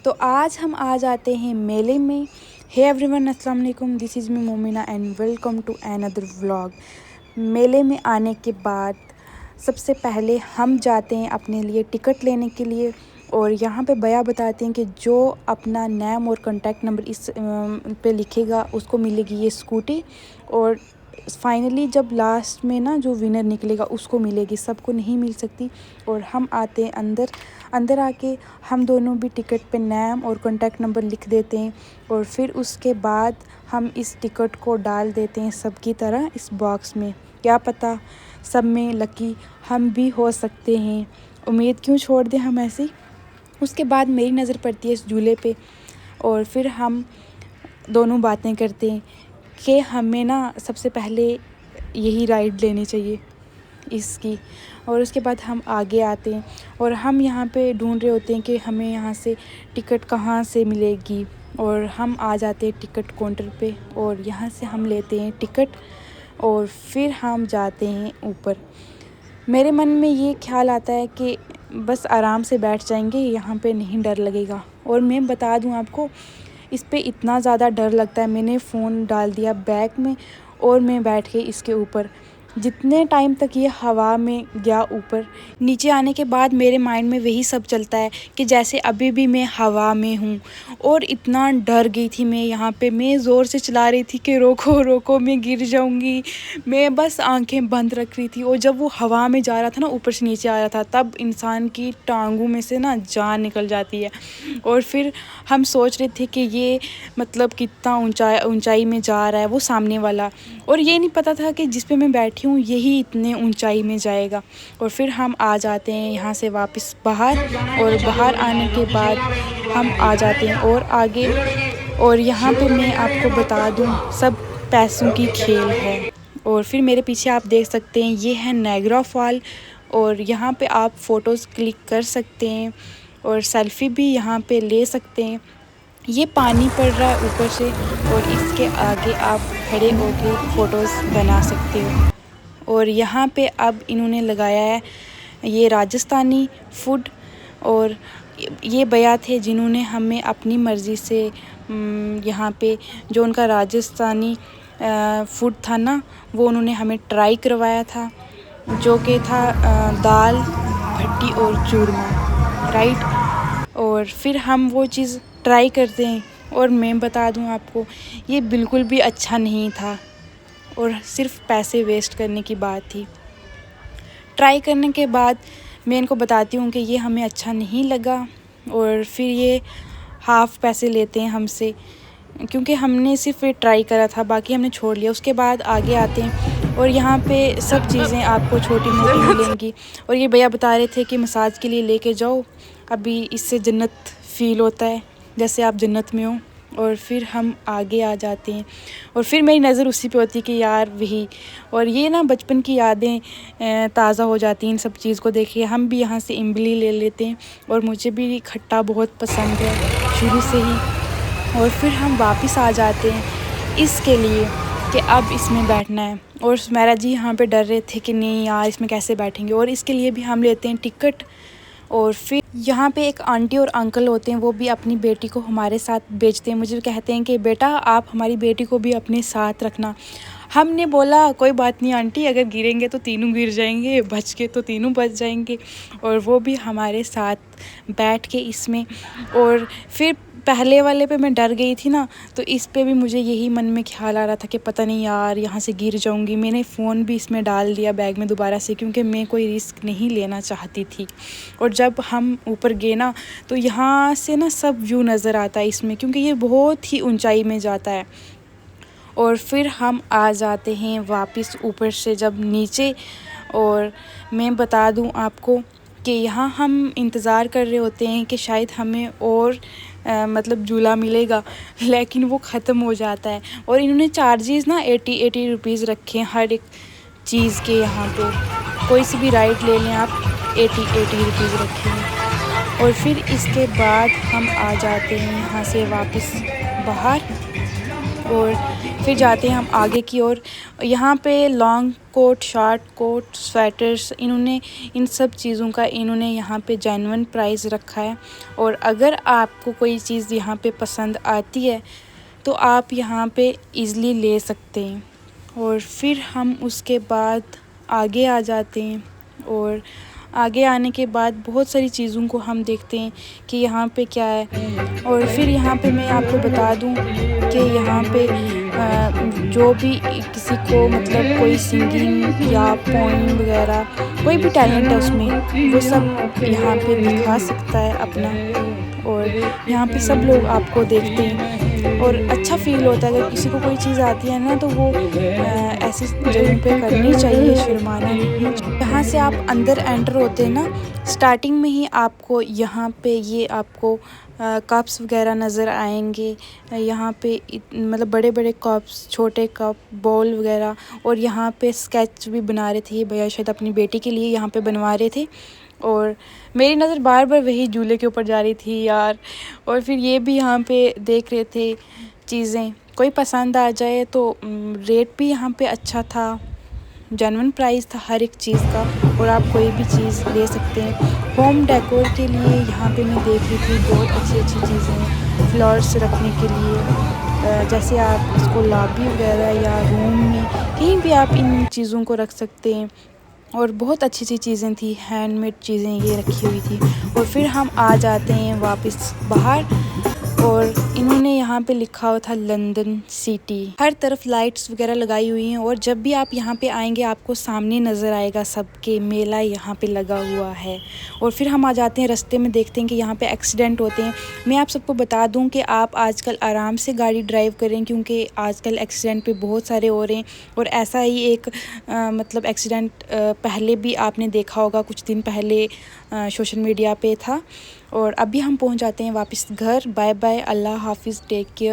तो आज हम आ जाते हैं मेले में। हे एवरीवन, अस्सलाम वालेकुम, this is me Momina and welcome to another vlog. मेले में आने के बाद सबसे पहले हम जाते हैं अपने लिए टिकट लेने के लिए, और यहाँ पे भैया बताते हैं कि जो अपना नाम और कॉन्टैक्ट नंबर इस पे लिखेगा उसको मिलेगी ये स्कूटी, और फाइनली जब लास्ट में ना जो विनर निकलेगा उसको मिलेगी, सबको नहीं मिल सकती। और हम आते हैं अंदर आके हम दोनों भी टिकट पे नाम और कॉन्टैक्ट नंबर लिख देते हैं, और फिर उसके बाद हम इस टिकट को डाल देते हैं सबकी तरह इस बॉक्स में। क्या पता सब में लकी हम भी हो सकते हैं, उम्मीद क्यों छोड़ दें हम ऐसे। उसके बाद मेरी नज़र पड़ती है इस झूले पे, और फिर हम दोनों बातें करते हैं कि हमें ना सबसे पहले यही राइड लेनी चाहिए इसकी। और उसके बाद हम आगे आते हैं और हम यहाँ पे ढूंढ रहे होते हैं कि हमें यहाँ से टिकट कहाँ से मिलेगी, और हम आ जाते हैं टिकट काउंटर पे और यहाँ से हम लेते हैं टिकट, और फिर हम जाते हैं ऊपर। मेरे मन में ये ख्याल आता है कि बस आराम से बैठ जाएंगे, यहाँ पे नहीं डर लगेगा। और मैं बता दूँ आपको, इस पे इतना ज़्यादा डर लगता है, मैंने फ़ोन डाल दिया बैग में और मैं बैठ गई इसके ऊपर। जितने टाइम तक ये हवा में गया ऊपर, नीचे आने के बाद मेरे माइंड में वही सब चलता है कि जैसे अभी भी मैं हवा में हूँ। और इतना डर गई थी मैं यहाँ पे, मैं ज़ोर से चिल्ला रही थी कि रोको रोको, मैं गिर जाऊँगी। मैं बस आंखें बंद रख रही थी, और जब वो हवा में जा रहा था ना, ऊपर से नीचे आ रहा था, तब इंसान की टांगों में से ना जान निकल जाती है। और फिर हम सोच रहे थे कि ये मतलब कितना ऊंचाई में जा रहा है वो सामने वाला, और ये नहीं पता था कि जिस पे मैं बैठी हूँ यही इतने ऊंचाई में जाएगा। और फिर हम आ जाते हैं यहाँ से वापस बाहर, और बाहर आने के बाद हम आ जाते हैं और आगे। और यहाँ पे मैं आपको बता दूँ, सब पैसों की खेल है। और फिर मेरे पीछे आप देख सकते हैं, ये है नायग्रा फॉल, और यहाँ पे आप फ़ोटोज़ क्लिक कर सकते हैं और सेल्फ़ी भी यहाँ पे ले सकते हैं। ये पानी पड़ रहा है ऊपर से, और इसके आगे आप खड़े होकर फ़ोटोज़ बना सकते हो। और यहाँ पे अब इन्होंने लगाया है ये राजस्थानी फूड, और ये भैया थे जिन्होंने हमें अपनी मर्ज़ी से यहाँ पे जो उनका राजस्थानी फूड था ना, वो उन्होंने हमें ट्राई करवाया था, जो कि था दाल भट्टी और चूरमा, राइट। और फिर हम वो चीज़ ट्राई करते हैं, और मैं बता दूं आपको, ये बिल्कुल भी अच्छा नहीं था, और सिर्फ पैसे वेस्ट करने की बात थी। ट्राई करने के बाद मैं इनको बताती हूँ कि ये हमें अच्छा नहीं लगा, और फिर ये हाफ़ पैसे लेते हैं हमसे, क्योंकि हमने सिर्फ ये ट्राई करा था, बाकी हमने छोड़ लिया। उसके बाद आगे आते हैं, और यहाँ पे सब चीज़ें आपको छोटी मोटी मिलेंगी। और ये भैया बता रहे थे कि मसाज के लिए लेके जाओ, अभी इससे जन्नत फ़ील होता है, जैसे आप जन्नत में हो। और फिर हम आगे आ जाते हैं, और फिर मेरी नज़र उसी पे होती है कि यार वही, और ये ना बचपन की यादें ताज़ा हो जाती हैं इन सब चीज़ को देखिए। हम भी यहाँ से इमली ले लेते हैं, और मुझे भी खट्टा बहुत पसंद है शुरू से ही। और फिर हम वापस आ जाते हैं इसके लिए कि अब इसमें बैठना है। और सुमेरा जी यहाँ पे डर रहे थे कि नहीं यार इसमें कैसे बैठेंगे, और इसके लिए भी हम लेते हैं टिकट। और फिर यहाँ पे एक आंटी और अंकल होते हैं, वो भी अपनी बेटी को हमारे साथ भेजते हैं। मुझे कहते हैं कि बेटा आप हमारी बेटी को भी अपने साथ रखना। हमने बोला कोई बात नहीं आंटी, अगर गिरेंगे तो तीनों गिर जाएंगे, बच के तो तीनों बच जाएंगे। और वो भी हमारे साथ बैठ के इसमें। और फिर पहले वाले पे मैं डर गई थी ना, तो इस पे भी मुझे यही मन में ख्याल आ रहा था कि पता नहीं यार यहाँ से गिर जाऊंगी। मैंने फ़ोन भी इसमें डाल दिया बैग में दोबारा से, क्योंकि मैं कोई रिस्क नहीं लेना चाहती थी। और जब हम ऊपर गए ना, तो यहाँ से ना सब व्यू नज़र आता है इसमें, क्योंकि ये बहुत ही ऊंचाई में जाता है। और फिर हम आ जाते हैं वापस ऊपर से जब नीचे। और मैं बता दूं आपको कि यहाँ हम इंतज़ार कर रहे होते हैं कि शायद हमें और मतलब झूला मिलेगा, लेकिन वो ख़त्म हो जाता है। और इन्होंने चार्जेस ना 80 रुपीज़ रखे हैं हर एक चीज़ के। यहाँ पे कोई सी भी राइड ले लें आप, 80 रुपीज़ रखे हैं। और फिर इसके बाद हम आ जाते हैं यहाँ से वापस बाहर, और फिर जाते हैं हम आगे की ओर। यहाँ पे long coat, short coat, sweaters, इन्होंने इन सब चीज़ों का इन्होंने यहाँ पे जेन्युइन प्राइस रखा है। और अगर आपको कोई चीज़ यहाँ पे पसंद आती है तो आप यहाँ पे ईज़िली ले सकते हैं। और फिर हम उसके बाद आगे आ जाते हैं और आगे आने के बाद बहुत सारी चीज़ों को हम देखते हैं कि यहाँ पे क्या है। और फिर यहाँ पे मैं आपको बता दूँ कि यहाँ पे जो भी किसी को मतलब कोई सिंगिंग या पोइम वगैरह कोई भी टैलेंट है उसमें, वो सब यहाँ पे दिखा सकता है अपना। और यहाँ पे सब लोग आपको देखते हैं और अच्छा फ़ील होता है। अगर किसी को कोई चीज़ आती है ना तो वो ऐसी जगह पे करनी चाहिए, शर्माना नहीं। यहाँ से आप अंदर एंटर होते हैं ना, स्टार्टिंग में ही आपको यहाँ पे ये आपको कप्स वगैरह नज़र आएंगे। यहाँ पे मतलब बड़े बड़े कप्स, छोटे कप, बॉल वगैरह। और यहाँ पे स्केच भी बना रहे थे ये भैया, शायद अपनी बेटी के लिए यहाँ पे बनवा रहे थे। और मेरी नज़र बार बार वही झूले के ऊपर जा रही थी यार। और फिर ये भी यहाँ पे देख रहे थे चीज़ें, कोई पसंद आ जाए तो रेट भी यहाँ पे अच्छा था, जेन्युइन प्राइस था हर एक चीज़ का। और आप कोई भी चीज़ ले सकते हैं। होम डेकोर के लिए यहाँ पे मैं देख रही थी बहुत अच्छी अच्छी चीज़ें हैं फ्लावर्स रखने के लिए। जैसे आप इसको लॉबी वगैरह या रूम में कहीं भी आप इन चीज़ों को रख सकते हैं। और बहुत अच्छी अच्छी चीज़ें थी, हैंडमेड चीज़ें ये रखी हुई थी। और फिर हम आ जाते हैं वापस बाहर और इन्होंने यहाँ पे लिखा हुआ था लंदन सिटी। हर तरफ लाइट्स वगैरह लगाई हुई हैं। और जब भी आप यहाँ पे आएंगे आपको सामने नज़र आएगा सबके मेला यहाँ पे लगा हुआ है। और फिर हम आ जाते हैं रास्ते में, देखते हैं कि यहाँ पे एक्सीडेंट होते हैं। मैं आप सबको बता दूँ कि आप आजकल आराम से गाड़ी ड्राइव करें, क्योंकि आजकल एक्सीडेंट पे बहुत सारे हो रहे हैं। और ऐसा ही एक मतलब एक्सीडेंट पहले भी आपने देखा होगा, कुछ दिन पहले सोशल मीडिया पे था। और अभी हम पहुंच जाते हैं वापस घर। बाय बाय, अल्लाह हाफिज़, टेक केयर।